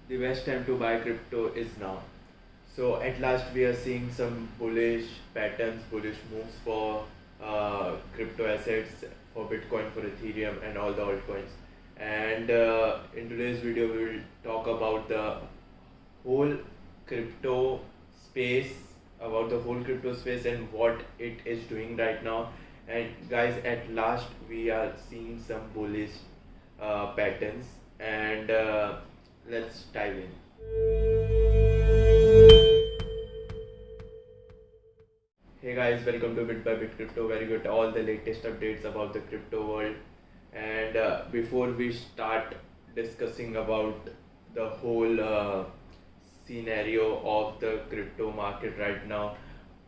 the best time to buy crypto is now. So at last we are seeing some bullish patterns, bullish moves for crypto assets, for Bitcoin, for Ethereum, and all the altcoins. And in today's video, we will talk about the whole crypto space, and what it is doing right now. And guys, at last we are seeing some bullish patterns, and let's dive in. Hey guys, welcome to Bit by Bit Crypto, where you get all the latest updates about the crypto world. And before we start discussing about the whole scenario of the crypto market right now,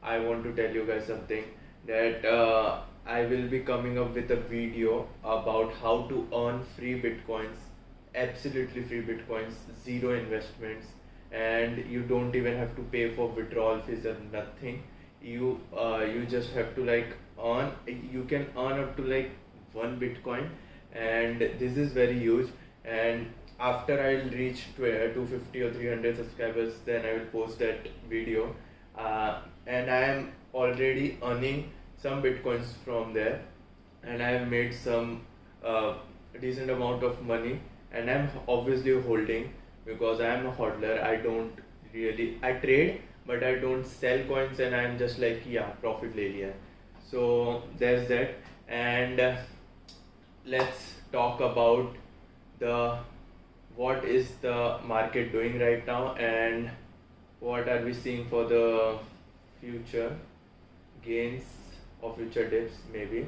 I want to tell you guys something, that I will be coming up with a video about how to earn free bitcoins, absolutely free bitcoins, zero investments, and you don't even have to pay for withdrawal fees or nothing. You just have to earn. You can earn up to one bitcoin, and this is very huge. And after I'll reach 250 or 300 subscribers, then I will post that video. And I am already earning some bitcoins from there, and I have made some decent amount of money, and I'm obviously holding, because I am a hodler. I trade, but I don't sell coins, and I'm just profit le liya. So there's that. And let's talk about the what is the market doing right now, and what are we seeing for the future gains or future dips maybe.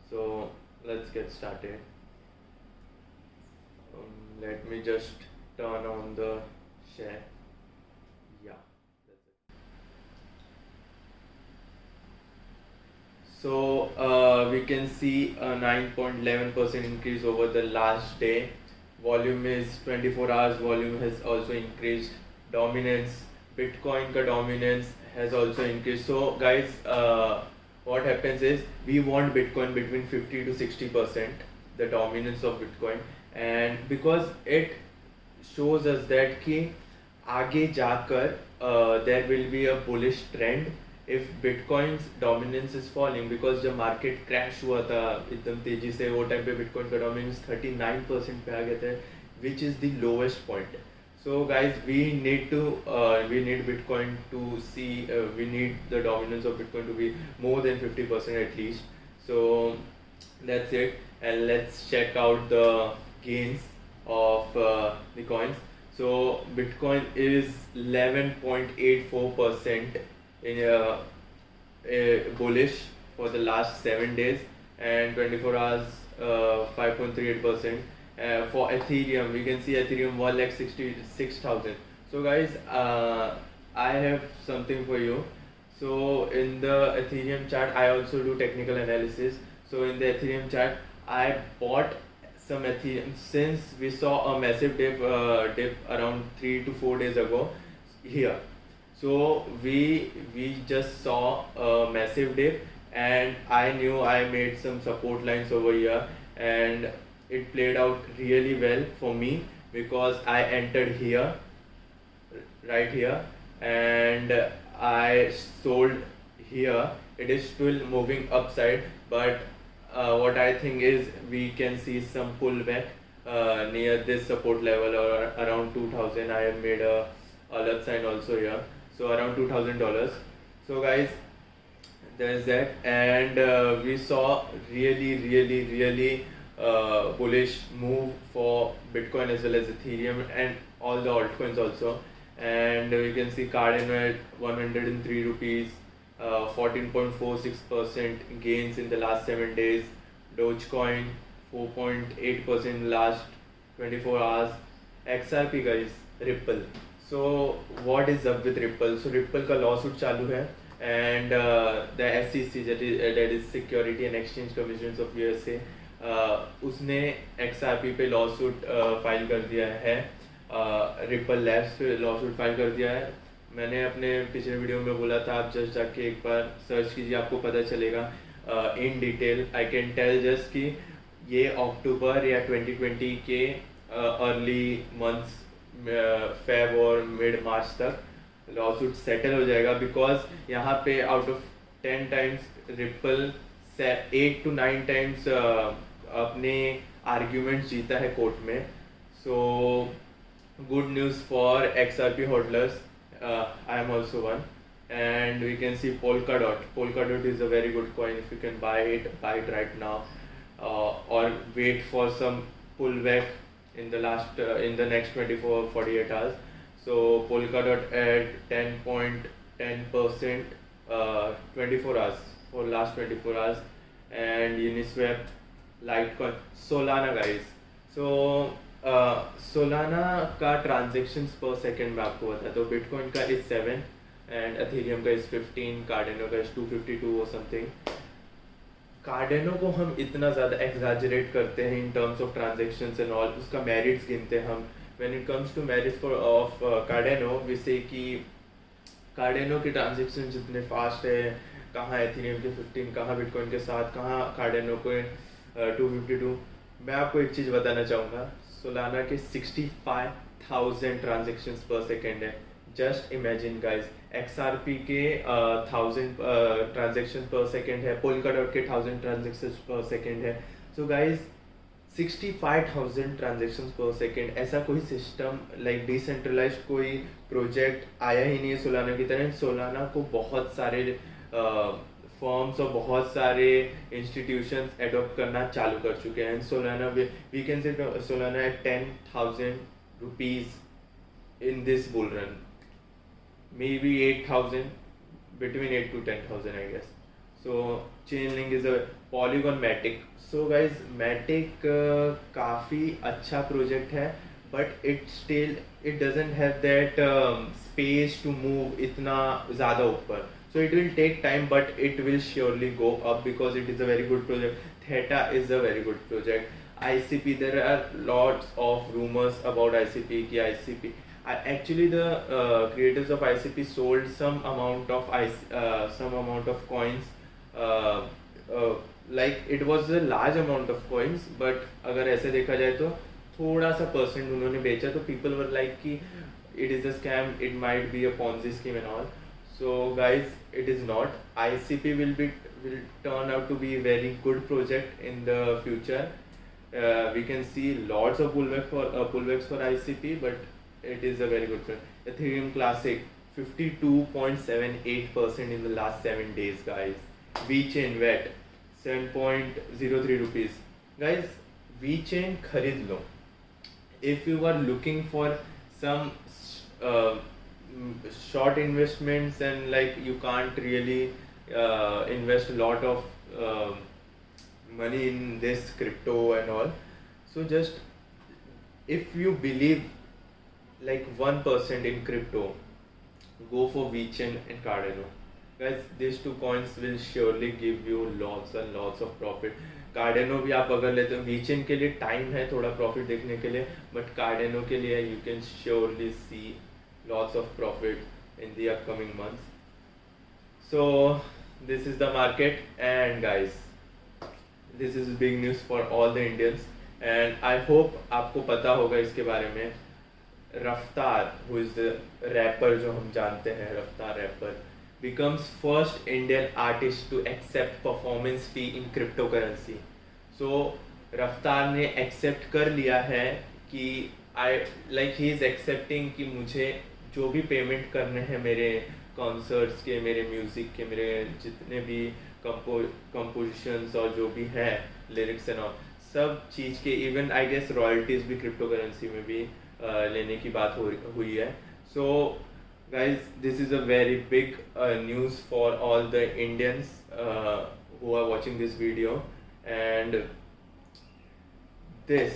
So let's get started. Let me just turn on the share. Yeah, that's it. So we can see a 9.11% increase over the last day. Volume is 24 hours. Volume has also increased. Dominance, Bitcoin ka dominance has also increased. So guys, what happens is, we want Bitcoin between 50 to 60%, the dominance of Bitcoin, and because it shows us that कि आगे जाकर there will be a bullish trend if Bitcoin's dominance is falling. Because जब market crash हुआ था एकदम तेजी से, वो टाइम पे Bitcoin का dominance 39% पे आ गया था, which is the lowest point. So guys, we need Bitcoin to see, we need the dominance of Bitcoin to be more than 50% at least. So that's it, and let's check out the gains of the coins. So Bitcoin is 11.84% in bullish for the last 7 days, and 24 hours 5.38%. For Ethereum, we can see Ethereum 1,66,000. So guys, I have something for you. So in the Ethereum chart, I also do technical analysis. So in the Ethereum chart, I bought some Ethereum since we saw a massive dip around 3 to 4 days ago here. So we just saw a massive dip, and I knew I made some support lines over here, and it played out really well for me, because I entered here, right here, and I sold here. It is still moving upside, but what I think is we can see some pullback near this support level, or around 2000. I have made a alert sign also here, so around $2,000. So guys, there's that. And we saw really bullish move for Bitcoin as well as Ethereum and all the altcoins also. And we can see Cardano at 103 rupees, 14.46% gains in the last 7 days. Dogecoin 4.8% in the last 24 hours. XRP guys, Ripple. So what is up with Ripple? So Ripple का lawsuit चालू है, and the SEC, that is Security and Exchange Commission of USA, उसने XRP पे lawsuit file कर दिया है, ripple labs पे lawsuit file कर दिया है. मैंने अपने पिछले वीडियो में बोला था, आप जस्ट जाके एक बार सर्च कीजिए, आपको पता चलेगा in detail. I can tell just कि ये अक्टूबर या 2020 के अर्ली मंथ्स फेब और मिड मार्च तक लॉसूट सेटल हो जाएगा, बिकॉज यहाँ पे out of 10 times Ripple 8 to 9 times अपने आर्ग्यूमेंट्स जीता है कोर्ट में. So good news for XRP hodlers. I am also one. And we can see Polkadot. Polkadot is a very good coin. If you can buy it right now, or wait for some pullback in the next 24-48 hours. So Polkadot at 10.10%, 24 hours, for last 24 hours, and Uniswap, Litecoin, Solana guys. So Solana का transactions पर second में आपको बता दो. Bitcoin का is 7 and Ethereum का is 15, कार्डेनो का is 252 और समथिंग. कार्डेनो को हम इतना ज़्यादा एग्जैजरेट करते हैं in terms of transactions and all, उसका मेरिट्स गिनते हैं हम. When it comes to merits for of Cardano, we say कि कार्डेनो के ट्रांजेक्शन जितने फास्ट है, कहाँ एथेरियम के 15, कहाँ बिटकॉइन के 7, कहाँ कार्डेनो को 252. मैं आपको एक चीज़ बताना चाहूँगा, सोलाना के 65,000 ट्रांजेक्शन्स पर सेकेंड है. Just imagine guys. XRP के 1000 ट्रांजेक्शन पर सेकेंड है. पोलकाडॉट के 1000 ट्रांजेक्शन पर सेकेंड है. सो गाइज 65,000 ट्रांजेक्शन्स पर सेकेंड, ऐसा कोई सिस्टम लाइक डिसेंट्रलाइज्ड कोई प्रोजेक्ट आया ही नहीं है सोलाना की तरह. सोलाना को बहुत सारे फॉर्म्स और बहुत सारे इंस्टीट्यूशंस एडॉप्ट करना चालू कर चुके हैं. Solana we can say Solana at 10,000 rupees in this bull run, maybe 8,000, between 8 to 10,000 I guess. So Chainlink is a Polygon Matic. So guys Matic काफ़ी अच्छा प्रोजेक्ट है, but it doesn't have that space to move इतना ज़्यादा ऊपर. So it will take time, but it will surely go up because it is a very good project. Theta is a very good project. ICP, there are lots of rumors about ICP. Ki ICP, actually the creators of ICP sold some amount of coins. Like it was a large amount of coins, but अगर ऐसे देखा जाए तो थोड़ा सा percent उन्होंने बेचा. तो people were like कि it is a scam, it might be a Ponzi scheme and all. So guys, it is not. ICP will turn out to be a very good project in the future. We can see lots of pullbacks for ICP, but it is a very good project. Ethereum Classic 52.78% in the last 7 days, guys. VeChain VET 7.03 rupees. Guys, VeChain खरीद लो. If you are looking for some short investments and like you can't really invest a lot of money in this crypto and all, so just if you believe like 1% in crypto, go for VeChain and Cardano. Guys, these two coins will surely give you lots and lots of profit. Cardano भी आप अगर लेते हो, VeChain के लिए time है थोड़ा profit देखने के लिए, बट Cardano के लिए you can surely see lots of profit in the upcoming months. So this is the market, and guys, this is big news for all the Indians, and I hope आपको पता होगा इसके बारे में. रफ्तार, who is the rapper जो हम जानते हैं, रफ्तार rapper becomes first Indian artist to accept performance fee in cryptocurrency. So रफ्तार ने accept कर लिया है कि he is accepting कि मुझे जो भी पेमेंट करने हैं मेरे कॉन्सर्ट्स के, मेरे म्यूज़िक के, मेरे जितने भी कंपोजिशंस और जो भी है लिरिक्स एंड ऑल, सब चीज़ के, इवन आई गेस रॉयल्टीज़ भी क्रिप्टो करेंसी में भी लेने की बात हुई है. So guys, this is a very big news for all the Indians who are watching this video and this.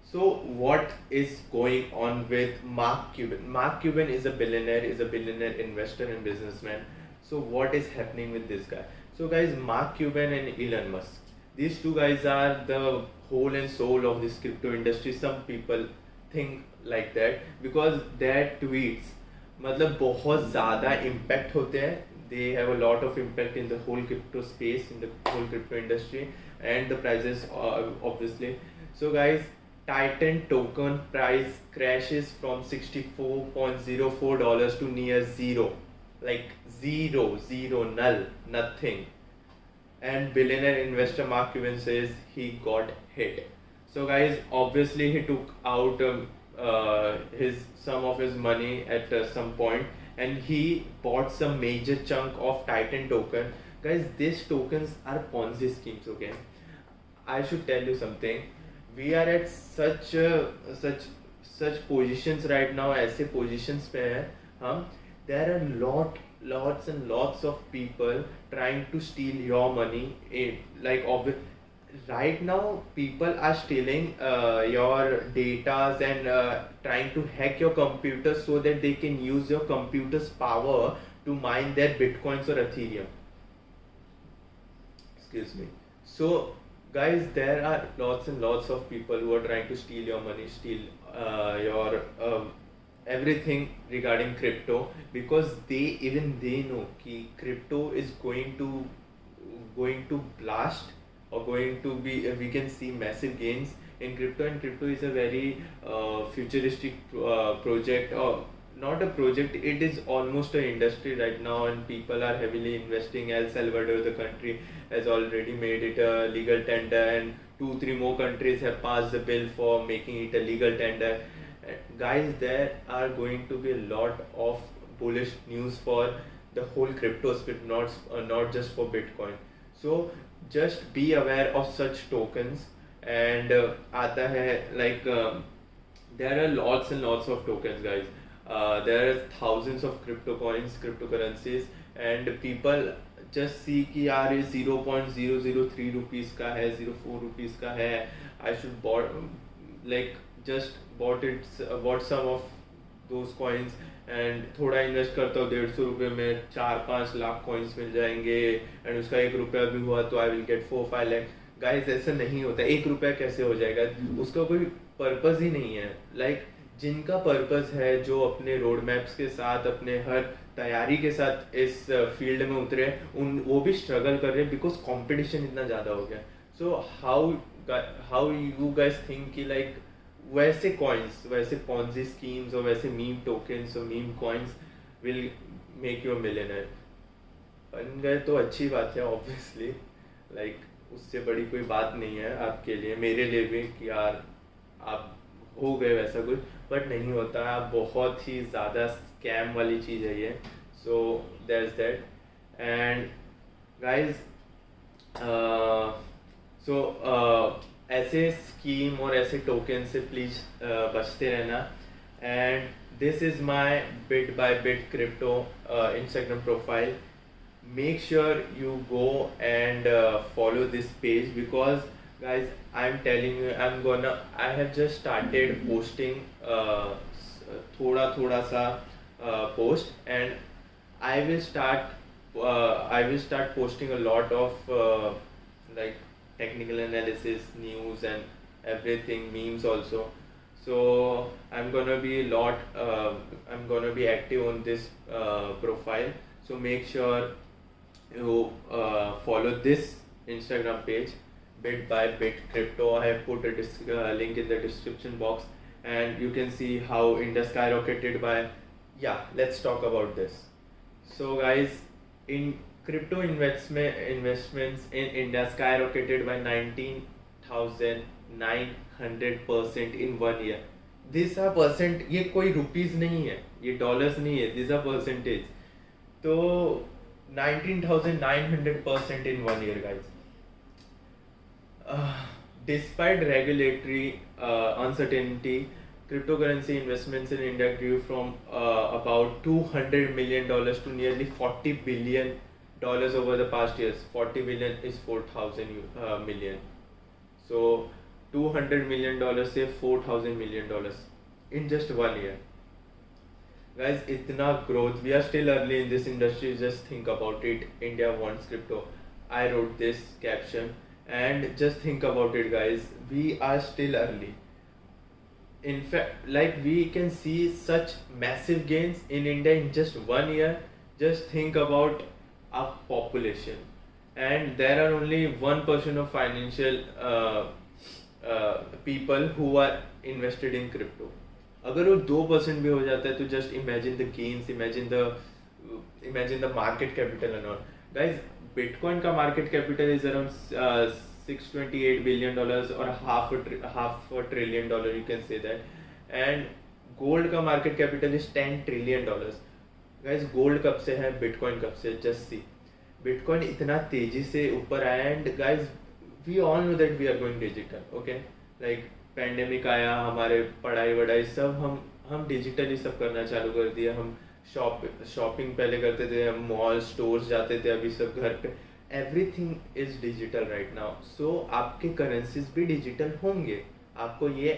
So what is going on with Mark Cuban? Mark Cuban is a billionaire investor and businessman. So what is happening with this guy? So guys, Mark Cuban and Elon Musk, these two guys are the whole and soul of this crypto industry. Some people think like that because their tweets मतलब बहुत ज़्यादा impact होते हैं. They have a lot of impact in the whole crypto space, in the whole crypto industry, and the prices obviously. So guys, Titan token price crashes from $64.04 to near zero, like zero, null, nothing. And billionaire investor Mark Cuban says he got hit. So guys, obviously he took out his some of his money at some point, and he bought some major chunk of Titan token. Guys, these tokens are Ponzi schemes. Okay, I should tell you something. We are at such positions right now. ऐसे positions पे हैं हम. There are lots and lots of people trying to steal your money. Right now, people are stealing your datas and trying to hack your computer so that they can use your computer's power to mine their bitcoins or Ethereum. Excuse me. So guys, there are lots and lots of people who are trying to steal your money, steal your everything regarding crypto, because they know कि crypto is going to blast, or going to be we can see massive gains in crypto. And crypto is a very futuristic project, or not a project, it is almost an industry right now, and people are heavily investing. El Salvador, the country, has already made it a legal tender, and 2-3 more countries have passed the bill for making it a legal tender. Guys, there are going to be a lot of bullish news for the whole crypto space, not just for Bitcoin. So just be aware of such tokens. And आता है like there are lots and lots of tokens, guys. There are thousands of crypto coins, cryptocurrencies, and people just see कि यार ये 0.003 rupees का है, 0.04 rupees का है. I should bought some of those coins, and थोड़ा इन्वेस्ट करता हूँ 150 रुपये में 4-5 लाख कॉइन्स मिल जाएंगे, एंड उसका 1 रुपया भी हुआ तो I will get 4-5 lakh. Guys, ऐसा नहीं होता. 1 रुपया कैसे हो जाएगा? उसका कोई पर्पस ही नहीं है. जिनका पर्पस है, जो अपने रोड मैप्स के साथ, अपने हर तैयारी के साथ इस फील्ड में उतरे, वो भी स्ट्रगल कर रहे हैं बिकॉज कंपटीशन इतना ज़्यादा हो गया. So how you guys think कि वैसे कॉइन्स, वैसे पॉन्जी स्कीम्स और वैसे मीम टोकन्स और meme coins will make you a millionaire? बन गए तो अच्छी बात है ऑब्वियसली. उससे बड़ी कोई बात नहीं है आपके लिए, मेरे लिए भी, कि यार आप हो गए वैसा कुछ, बट नहीं होता. आप बहुत ही ज़्यादा स्कैम वाली चीज़ है ये. So that's that. And guys, ऐसे स्कीम और ऐसे टोकन से प्लीज़ बचते रहना. And this is my bit by bit crypto Instagram profile. Make sure you go and follow this page, because guys, I'm telling you, I have just started posting thoda sa post, and I will start posting a lot of technical analysis, news and everything, memes also. So I'm gonna be active on this profile. So make sure you follow this Instagram page, bit by bit crypto. I have put a link in the description box, and you can see how India skyrocketed by. Let's talk about this. So guys, in crypto investments in India skyrocketed by 19,900% in 1 year. These are percent, ये कोई rupees नहीं है, ये dollars नहीं है, these are percentage. तो 19,900% in 1 year, guys. Despite regulatory uncertainty, cryptocurrency investments in India grew from about $200 million to nearly $40 billion over the past years. 40 billion is 4,000 million. So $200 million से $4,000 million in just 1 year. Guys, itna growth, we are still early in this industry. Just think about it. India wants crypto. I wrote this caption, and just think about it, guys. We are still early. In fact, we can see such massive gains in India in just 1 year. Just think about our population, and there are only 1% of financial people who are invested in crypto. अगर वो 2% भी हो जाता है तो just imagine the gains, imagine the market capital and all. Guys, Bitcoin का market capital is around $628 billion or half a trillion dollar, you can say that. And gold का market capital is $10 trillion. Guys, gold कब से है, Bitcoin कब से? Just see. Bitcoin इतना तेजी से ऊपर आया, and guys, we all know that we are going digital, okay? Like pandemic आया, हमारे पढ़ाई वढ़ाई सब हम डिजिटली सब करना चालू कर दिया. हम शॉपिंग पहले करते थे, हम मॉल स्टोर्स जाते थे, अभी सब घर पे. Everything is digital right now. So आपके करेंसीज भी डिजिटल होंगे. आपको ये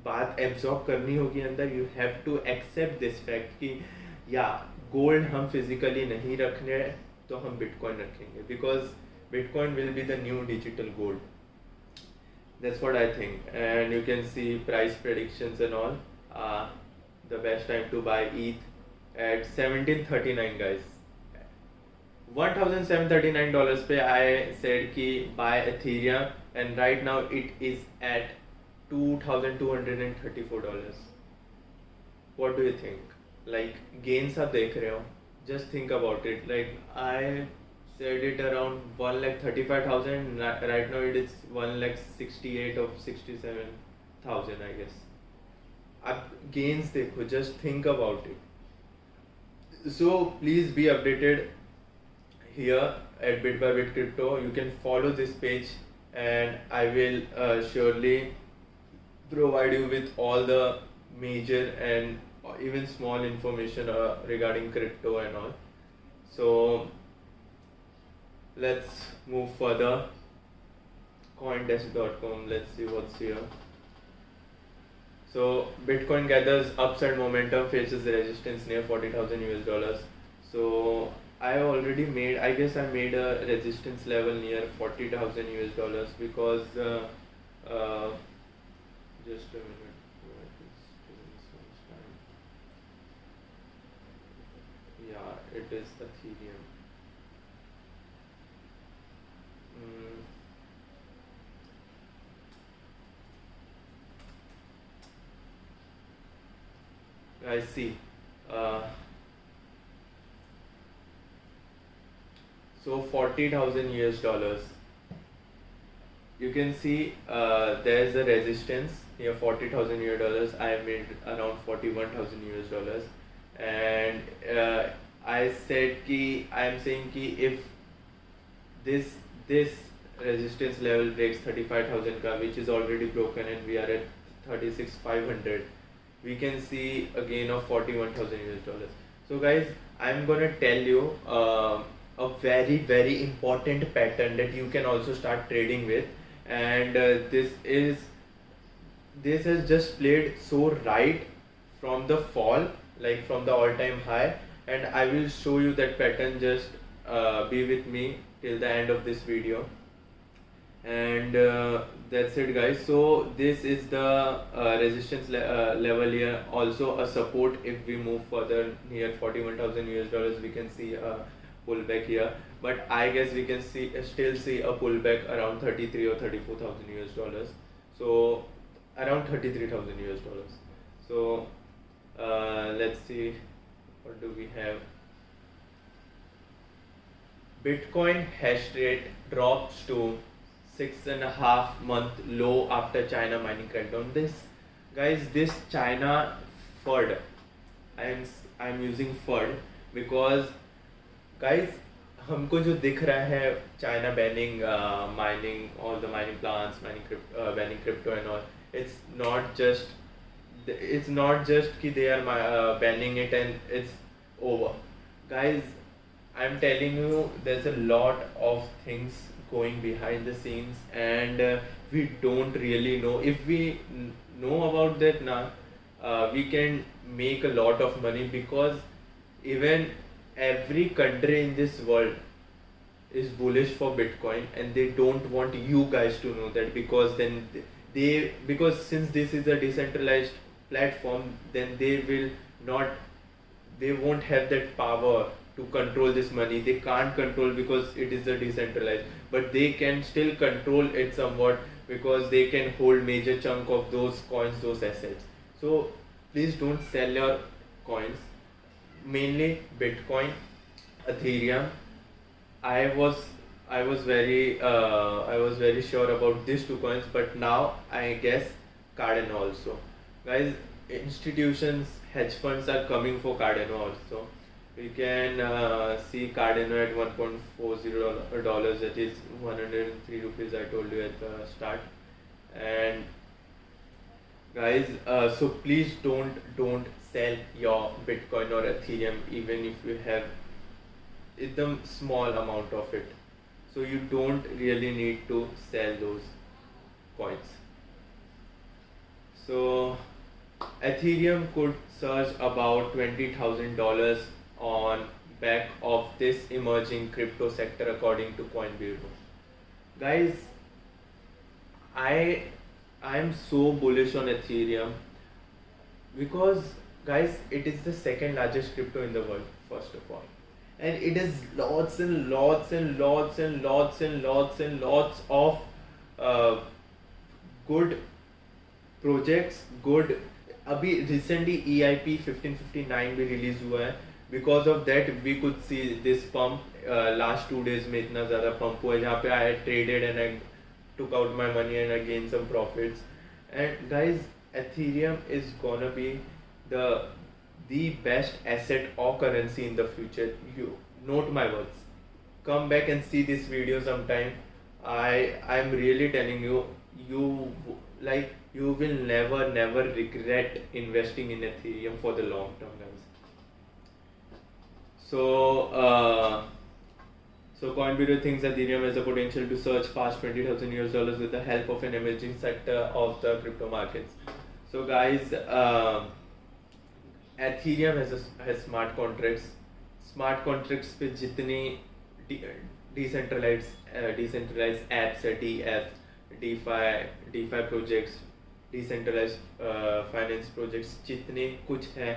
बात एब्जॉर्ब करनी होगी अंदर. You have to accept this fact कि या गोल्ड हम फिजिकली नहीं रखने तो हम बिटकॉइन रखेंगे, because bitcoin will be the new digital gold. That's what I think. And you can see price predictions and all. The best time to buy ETH at 1739, guys. $1,739 पे I said कि buy Ethereum, and right now it is at $2,234. What do you think? Like gains आप देख रहे हो? Just think about it. Like I said it around 1,35,000. Right now it is 1,68,000 or 67,000, I guess. आप gains देखो, just think about it. So please be updated here at Bit by Bit Crypto. You can follow this page, and I will surely provide you with all the major and even small information regarding crypto and all. So let's move further. Coindesk.com. Let's see what's here. So Bitcoin gathers upside momentum, faces resistance near $40,000. So I already made, I guess I made a resistance level near $40,000 because just a minute. Yeah, it is Ethereum. I see. So $40,000. You can see there's a resistance here, $40,000. I made around $41,000, and I said ki I am saying ki if this resistance level breaks 35,000 ka, which is already broken, and we are at 36,500, we can see a gain of $41,000. So guys, I'm gonna tell you a very very important pattern that you can also start trading with, and this has just played so right from the fall, like from the all-time high, and I will show you that pattern. Just be with me till the end of this video, and that's it, guys. So this is the resistance level here, also a support. If we move further near $41,000, we can see a pullback here, but I guess we can still see a pullback around $33,000 or $34,000. So around $33,000. So let's see, what do we have? Bitcoin hash rate drops to 6.5 month low after China mining crackdown. This China FUD, I'm using FUD because guys, हमको जो दिख रहा है China banning mining, all the mining plants, banning crypto and all, it's not just कि they are banning it and it's over. Guys, I'm telling you, there's a lot of things going behind the scenes, and we don't really know. If we know about that now, we can make a lot of money, because even every country in this world is bullish for Bitcoin, and they don't want you guys to know that, because then because since this is a decentralized platform, then they won't have that power to control this money. They can't control because it is a decentralized, but they can still control it somewhat, because they can hold major chunk of those coins, those assets. So please don't sell your coins, mainly Bitcoin, Ethereum. I was very sure about these two coins, but now I guess Cardano also. Guys, institutions, hedge funds are coming for Cardano also. We can see Cardano at $1.40, that is 103 rupees. I told you at the start. And guys, so please don't sell your Bitcoin or Ethereum, even if you have the small amount of it. So you don't really need to sell those coins. So Ethereum could surge about $20,000 on back of this emerging crypto sector, according to CoinBureau. Guys, I'm so bullish on Ethereum because, guys, it is the second largest crypto in the world, first of all, and it has lots and lots and lots and lots and lots and lots of good projects good. अभी recently EIP 1559 भी release हुआ है. Because of that we could see this pump last 2 days में इतना ज़्यादा pump हुआ है जहाँ पे I traded and I took out my money and I gained some profits. And guys, Ethereum is gonna be the best asset or currency in the future. You note my words. Come back and see this video sometime. I'm really telling you, you will never regret investing in Ethereum for the long term, guys. So CoinBureau thinks Ethereum has the potential to surge past $20,000 with the help of an emerging sector of the crypto markets. So guys, Ethereum has smart contracts. Smart contracts पे जितनी decentralized apps है, DeFi projects, decentralized finance projects, जितने कुछ हैं,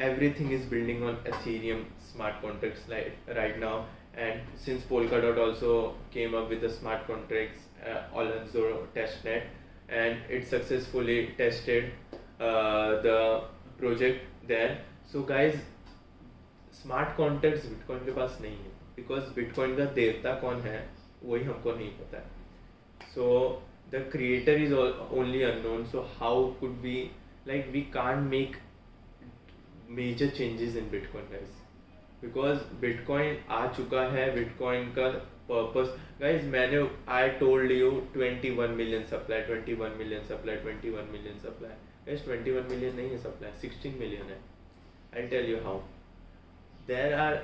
everything is building on Ethereum smart contracts right now. And since Polkadot also came up with the smart contracts, Alonzo testnet, and it successfully tested the project there. So guys, smart contracts bitcoin के पास नहीं है, because bitcoin का देवता कौन है वही हमको नहीं पता है. So the creator is only unknown. So how could we we can't make major changes in bitcoin guys, because bitcoin आ चुका है. बिटकॉइन का पर्पस गाइस, मैंने I told you 21 million supply, 21 million supply, 21 million supply. Guys 21 million नहीं है supply, 16 million है. I tell you how. There are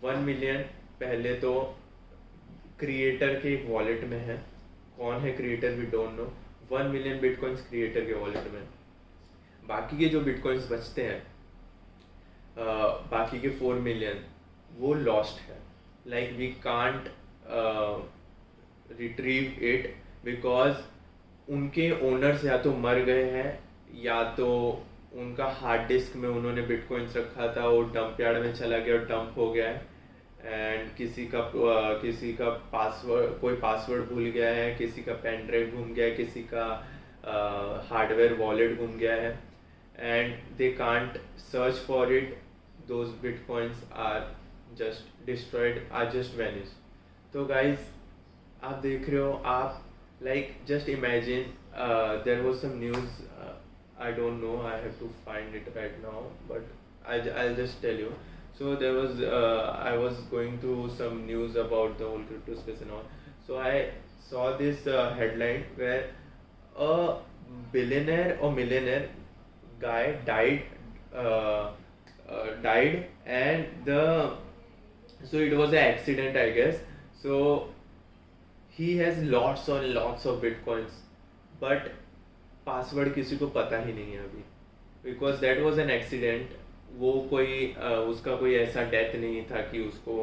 1 million पहले तो क्रिएटर के एक वॉलेट में है. कौन है creator we don't know. 1 million bitcoins creator के वॉलेट में. बाकी के जो बिटकॉइंस बचते हैं, बाकी के 4 मिलियन वो लॉस्ट है. We can't retrieve it because उनके ओनर्स या तो मर गए हैं या तो उनका हार्ड डिस्क में उन्होंने बिटकॉइंस रखा था, वो डंप यार्ड में चला गया और डंप हो गया है. एंड किसी का पासवर्ड, कोई पासवर्ड भूल गया है, किसी का पेन ड्राइव घूम गया है, किसी का हार्डवेयर वॉलेट घूम गया है, and they can't search for it. Those bitcoins are just destroyed, are just vanish. तो गाइज आप देख रहे हो, आप just imagine, there was some news, I don't know, I have to find it right now, but I'll just tell you. So there was I was going through some news about the whole crypto space and all. So I saw this headline where a billionaire or millionaire guy died, and so it was an accident, I guess. So he has lots and lots of bitcoins, but password किसी को पता ही नहीं है अभी, because that was an accident. वो कोई उसका कोई ऐसा डेथ नहीं था कि उसको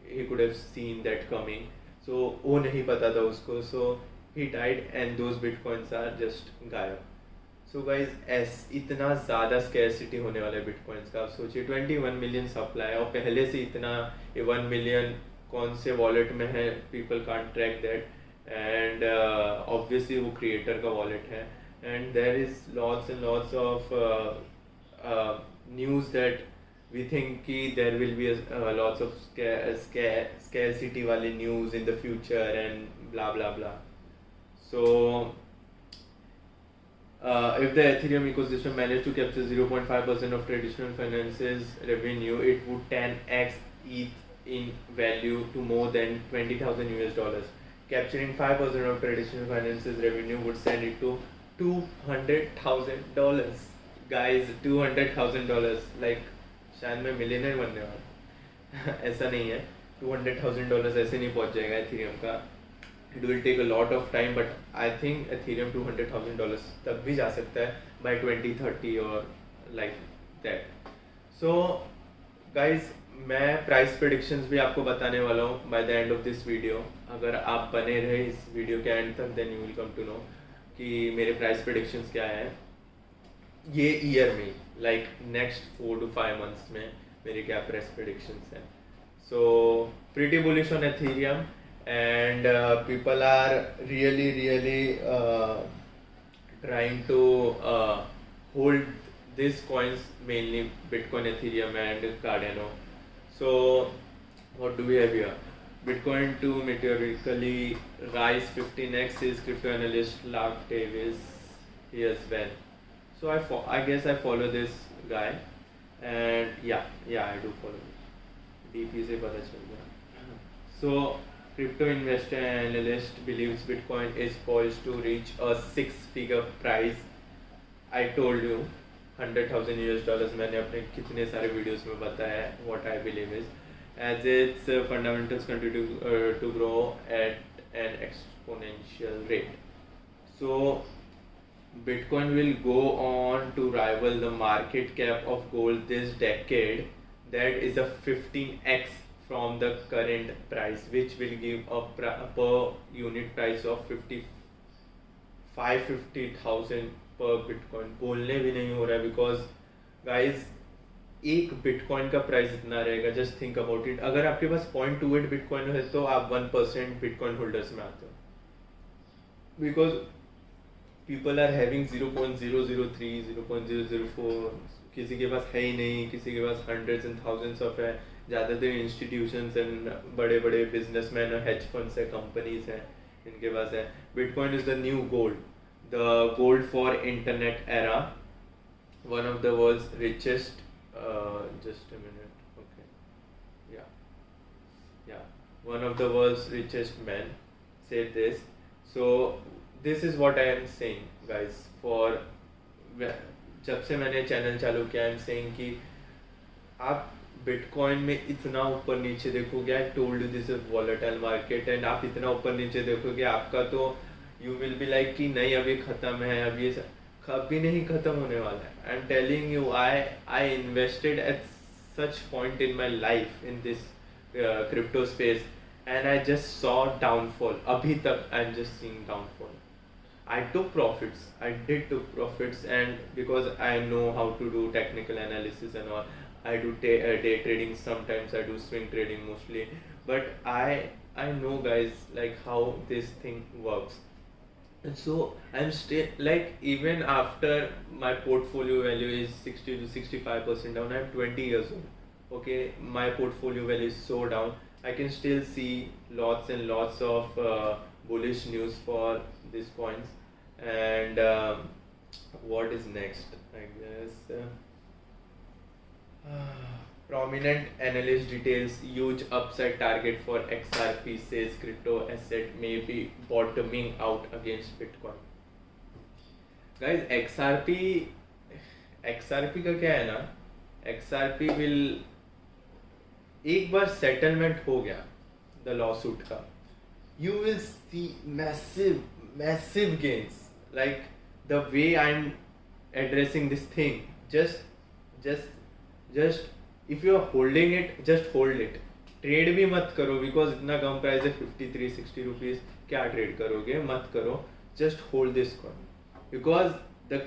ही could have seen that coming. So वो नहीं पता था उसको. So he died and those bitcoins are just गायब. सो गाइज इतना ज़्यादा स्कैरसिटी होने वाला है बिटकॉइंस का. आप सोचिए 21 मिलियन सप्लाई, और पहले से इतना 1 मिलियन कौन से वॉलेट में है, people can't track that. And obviously वो क्रिएटर का वॉलेट है. And there is lots and lots of news that we think कि there will be lots of scarcity वाली news in the future and blah blah blah. So if the Ethereum ecosystem managed to capture 0.5% of traditional finance's revenue, it would 10x ETH in value to more than $20,000. Capturing 5% of traditional finance's revenue would send it to $200,000. Guys, $200,000. Like शायद मैं millionaire बनने वाला ऐसा नहीं है. $200,000 ऐसे नहीं पहुंच जाएगा एथीरियम का. It will take a lot of time, but I think Ethereum $200,000 तक भी जा सकता है बाय 2030 और लाइक दैट. सो गाइज, मैं प्राइस प्रेडिक्शंस भी आपको बताने वाला हूँ by the end of this video. अगर आप बने रहे इस वीडियो के एंड तक, then you will come to know कि मेरे प्राइस प्रेडिक्शंस क्या है ये ईयर में, लाइक नेक्स्ट 4 to 5 months में मेरे क्या प्राइस प्रेडिक्शंस हैं. So pretty bullish on Ethereum and people are really trying to hold these coins, mainly Bitcoin, Ethereum and Cardano. So what do we have here? Bitcoin to meteorically rise 15x is crypto analyst Lark Davis. Here's when. So I guess I follow this guy, and yeah I do follow him. DP से पता चल गया. So crypto investor analyst believes Bitcoin is poised to reach a 6-figure price. I told you $100,000. मैंने अपने कितने सारे videos में बताया है what I believe is, as its fundamentals continue to grow at an exponential rate. So Bitcoin will go on to rival the market cap of gold this decade. That is a 15x from the current price, which will give a per unit price of 50,000 per Bitcoin. बोलने भी नहीं हो रहा है because guys, एक bitcoin का price इतना रहेगा. Just think about it. अगर आपके पास 0.28 बिटकॉइन है तो आप 1% बिटकॉइन होल्डर्स में आते हो, बिकॉज पीपल आर हैविंग 0.003, 0.004. किसी के पास है ही नहीं, किसी के पास हंड्रेड्स एंड थाउजेंड्स ऑफ है. ज़्यादातर इंस्टीट्यूशंस एंड बड़े बड़े बिजनेसमैन और हेज फंड्स है, कंपनीज हैं, इनके पास है. Bitcoin is the new gold, the gold for internet era. One of the world's richest, just a minute, okay, yeah, one of the world's richest men said this. So this is what I am saying, guys. For जब से मैंने channel चालू किया, I am saying कि आप bitcoin में इतना ऊपर नीचे देखोगे, आई told you this is volatile market, and आप इतना ऊपर नीचे देखोगे आपका तो यू विल बी लाइक कि नहीं अभी खत्म है, अब ये कभी नहीं खत्म होने वाला है. I am telling you, I invested at such point in my life in this crypto space and I just saw downfall. अभी तक I am just seeing downfall. I took profits, I did took profits, and because I know how to do technical analysis and all, I do day trading, sometimes I do swing trading mostly, but I know, guys, like how this thing works. And so I'm still like, even after my portfolio value is 60 to 65% down, I'm 20 years old, okay, my portfolio value is so down, I can still see lots and lots of bullish news for these coins. And what is next, I guess, prominent analyst details huge upside target for XRP, says crypto asset may be bottoming out against Bitcoin. Guys, XRP का क्या है ना, XRP will, एक बार settlement हो गया the lawsuit का, you will see massive gains. Like the way I'm addressing this thing, just if you are holding it, just hold it. Trade भी मत करो, बिकॉज इतना कम प्राइस है 53-60 रुपीज, क्या ट्रेड करोगे, मत करो. Just hold this coin, because the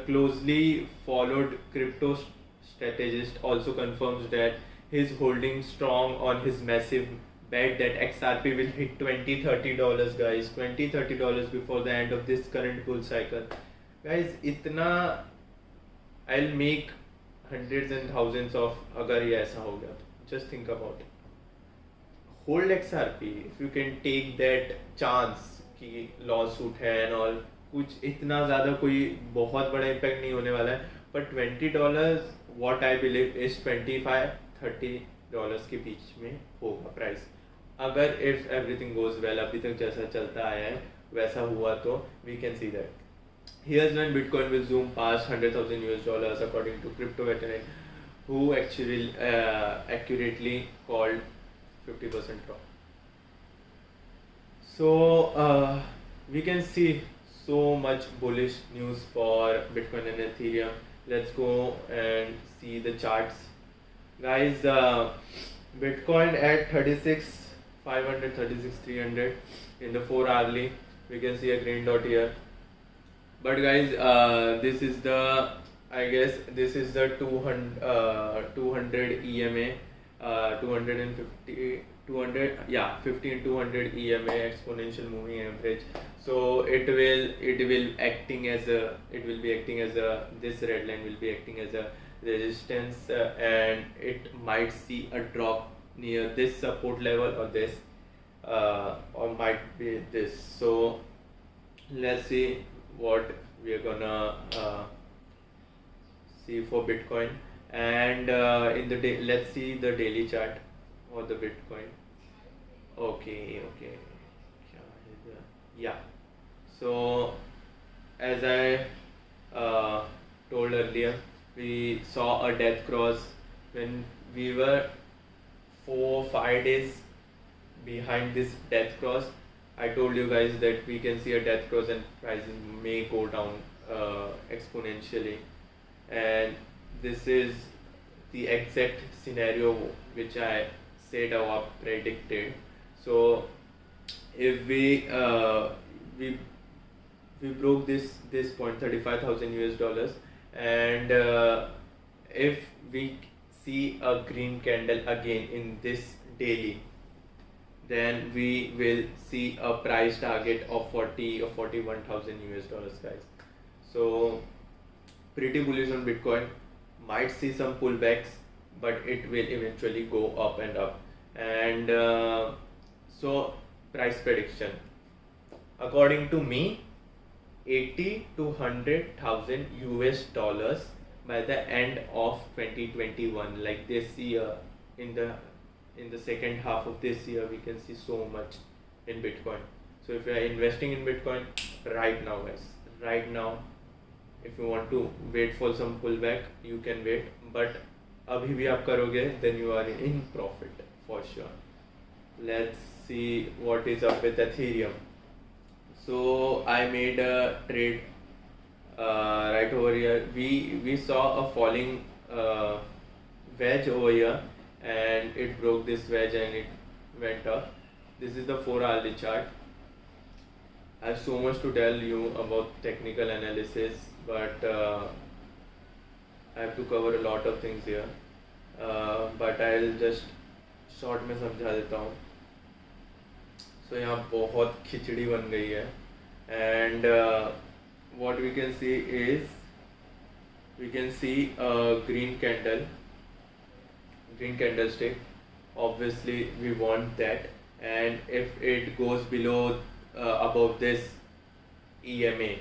closely followed crypto strategist also confirms that he's holding strong on his massive bet that XRP will hit $20-30 guys, $20-30 before the end of this current bull cycle. Guys, itna I'll make hundreds and thousands of अगर ये ऐसा हो गया तो just think about it. Hold XRP if you can take that chance कि lawsuit है and all, कुछ इतना ज़्यादा कोई बहुत बड़ा impact नहीं होने वाला है, but $20 what I believe is $25-30 के बीच में होगा प्राइस, अगर if everything goes well, अभी तक जैसा चलता आया है वैसा हुआ तो we can see that. Here's when Bitcoin will zoom past $100,000 according to crypto veteran who actually accurately called 50% drop. So we can see so much bullish news for Bitcoin and Ethereum. Let's go and see the charts. Guys, Bitcoin at 36,500, 36,300 in the 4 hourly. We can see a green dot here. But guys, this is the, I guess this is the 200 EMA, 250, 200, yeah, 50 and 200 EMA exponential moving average. So it will be acting as a this red line will be acting as a resistance, and it might see a drop near this support level or this, or might be this. So let's see what we are gonna see for Bitcoin, and in the day, let's see the daily chart for the Bitcoin. Okay, yeah. So as I told earlier, we saw a death cross when we were 4-5 days behind this death cross. I told you guys that we can see a death cross and prices may go down exponentially, and this is the exact scenario which I said or predicted. So if we broke this point, $35,000, and if we see a green candle again in this daily, then we will see a price target of 40 or 41,000 US dollars, guys. So pretty bullish on Bitcoin. Might see some pullbacks, but it will eventually go up and up. And so price prediction, according to me, 80 to 100,000 US dollars by the end of 2021, like this year. In the second half of this year, we can see so much in Bitcoin. So if you are investing in Bitcoin right now, guys, right now, if you want to wait for some pullback, you can wait, but abhi bhi aap karoge, then you are in profit for sure. Let's see what is up with Ethereum. So I made a trade right over here. We saw a falling wedge over here, and it broke this wedge and it went up. This is the 4 hourly chart. I have so much to tell you about technical analysis, but I have to cover a lot of things here, but I'll just short में समझा देता हूँ. So यहाँ बहुत खिचड़ी बन गई है, and what we can see is we can see a green candlestick. Obviously we want that, and if it goes below above this EMA,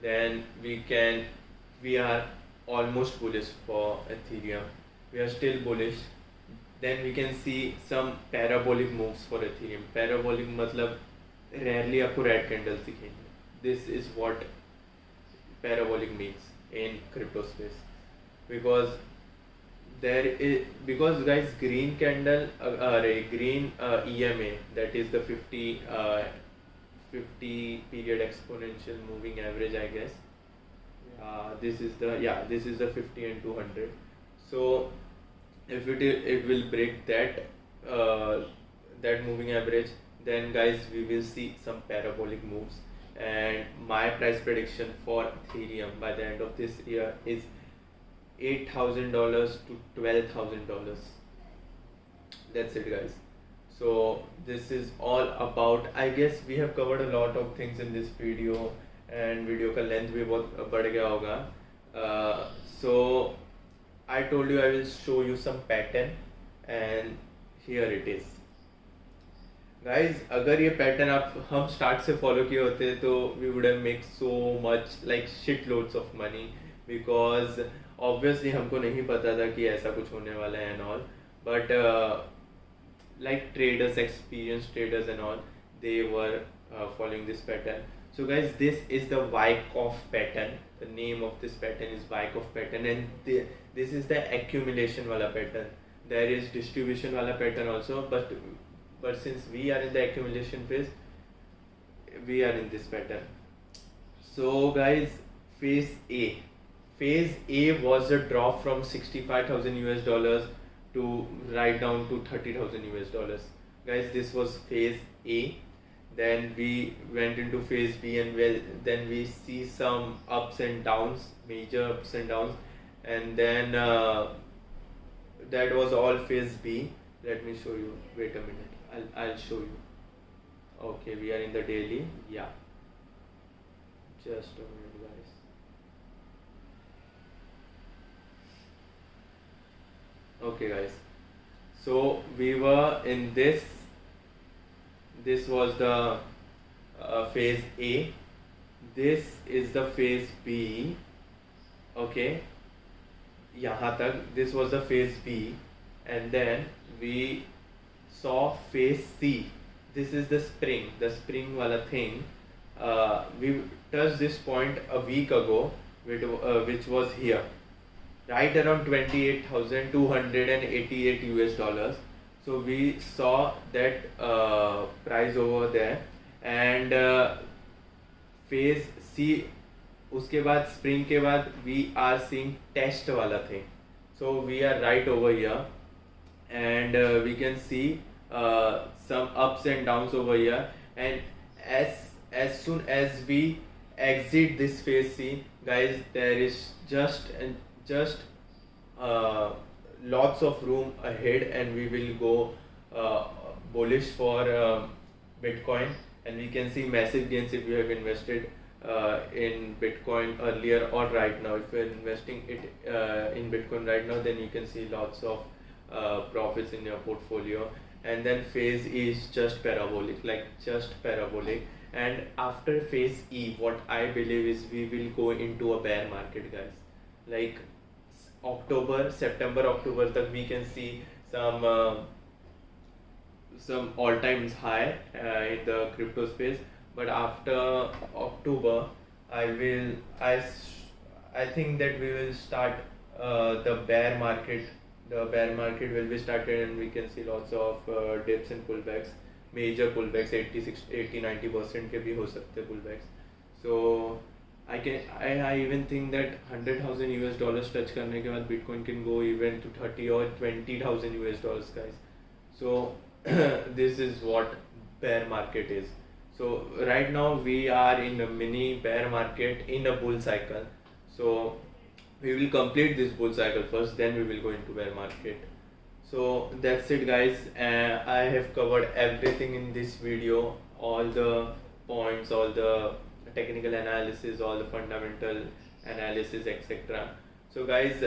then we are almost bullish for Ethereum. We are still bullish. Then we can see some parabolic moves for Ethereum. Parabolic मतलब rarely आपको red candles दिखेंगे. This is what parabolic means in crypto space, because guys, green candle, green EMA, that is the 50 period exponential moving average, I guess. This is the 50 and 200. So if it will break that moving average, then guys we will see some parabolic moves, and my price prediction for Ethereum by the end of this year is $8,000 to $12,000. That's it, guys. So this is all about, I guess we have covered a lot of things in this video, and video का length भी बहुत बढ़ गया होगा. So I told you I will show you some pattern, and here it is. Guys, अगर ये pattern आप हम स्टार्ट से फॉलो किए होते तो we would have make so much like shit loads of money, because obviously हमको नहीं पता था कि ऐसा कुछ होने वाला है and all, but like traders, experienced traders and all, they were following this pattern. So guys, this is the Wyckoff pattern. The name of this pattern is Wyckoff pattern, and this is the accumulation wala pattern. There is distribution wala pattern also, but since we are in the accumulation phase, we are in this pattern. So guys, phase A was a drop from 65,000 US dollars to right down to 30,000 US dollars. Guys, this was phase A. Then we went into phase B, and then we see some ups and downs, major ups and downs, and then that was all phase B. Let me show you. Wait a minute. I'll show you. Okay, we are in the daily. Yeah. Just a minute, guys. Okay guys, so we were in this was the phase A, this is the phase B. Okay, यहाँ तक this was the phase B, and then we saw phase C. This is the spring wala thing. We touched this point a week ago, which was here, right around 28,288 US dollars. So we saw that price over there, and phase C, उसके बाद spring के बाद we are seeing test वाला thing. So we are right over here, and we can see some ups and downs over here, and as soon as we exit this phase C, guys, there is just lots of room ahead, and we will go bullish for Bitcoin, and we can see massive gains if you have invested in Bitcoin earlier or right now. If you are investing in Bitcoin right now, then you can see lots of profits in your portfolio. And then phase E is just parabolic, and after phase E, what I believe is we will go into a bear market, guys. Like September, October तक we can see some all-time high in the crypto space, but after October, I think that we will start the bear market. The bear market will be started, and we can see lots of dips and pullbacks, major pullbacks, 80-90% के भी हो सकते pullbacks. So I even think that 100,000 US dollars touch करने के बाद Bitcoin can go even to 30 or 20,000 US dollars, guys. So this is what bear market is. So right now we are in a mini bear market in a bull cycle. So we will complete this bull cycle first, then we will go into bear market. So that's it, guys. I have covered everything in this video, all the points, all the technical analysis, all the fundamental analysis, etc. So guys,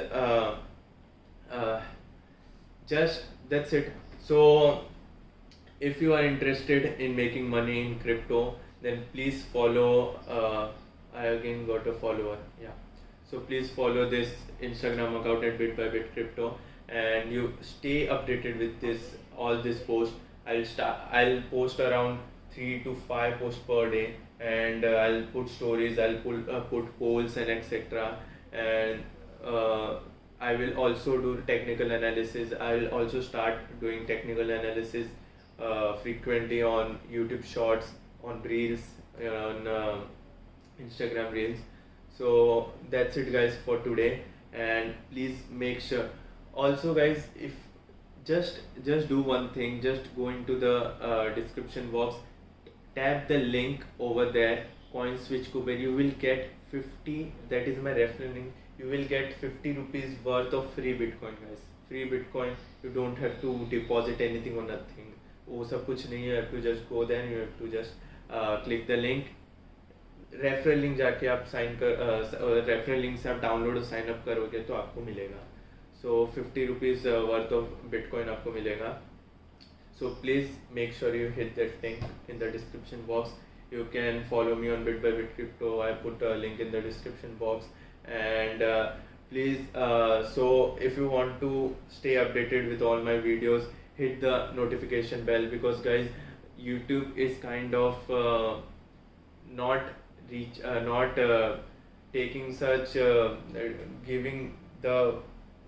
just that's it. So if you are interested in making money in crypto, then please follow, I again got a follower, yeah. So please follow this Instagram account at bit2bit-crypto, and you stay updated with all this post. I'll post around 3 to 5 posts per day, and I'll put stories, I'll put polls and etc. And I will also do technical analysis. I'll also start doing technical analysis frequently on YouTube Shorts, on Reels, on Instagram Reels. So that's it, guys, for today. And please make sure, also guys, if just do one thing, just go into the description box, tap the link over there, CoinSwitch Kuber. You will get 50, that is my referral link. You will get 50 rupees worth of free Bitcoin, guys. Free Bitcoin. You don't have to deposit anything or nothing. वो सब कुछ नहीं है. You have to just go there, you have to just click the link. Referral link जाके आप sign कर referral link से आप डाउनलोड और साइन अप करोगे तो आपको मिलेगा. सो 50 रुपीज़ वर्थ ऑफ बिटकॉइन आपको मिलेगा. So please make sure you hit that link in the description box. You can follow me on Bit by Bit Crypto. I put a link in the description box. And please, so if you want to stay updated with all my videos, hit the notification bell, because guys, YouTube is kind of not taking such giving the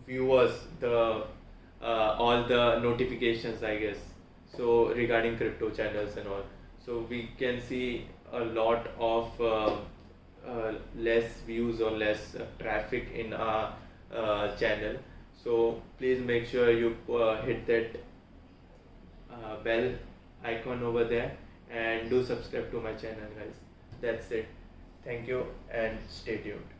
viewers the all the notifications, I guess, so regarding crypto channels and all. So we can see a lot of less views or less traffic in our channel. So please make sure you hit that bell icon over there and do subscribe to my channel, guys. That's it. Thank you and stay tuned.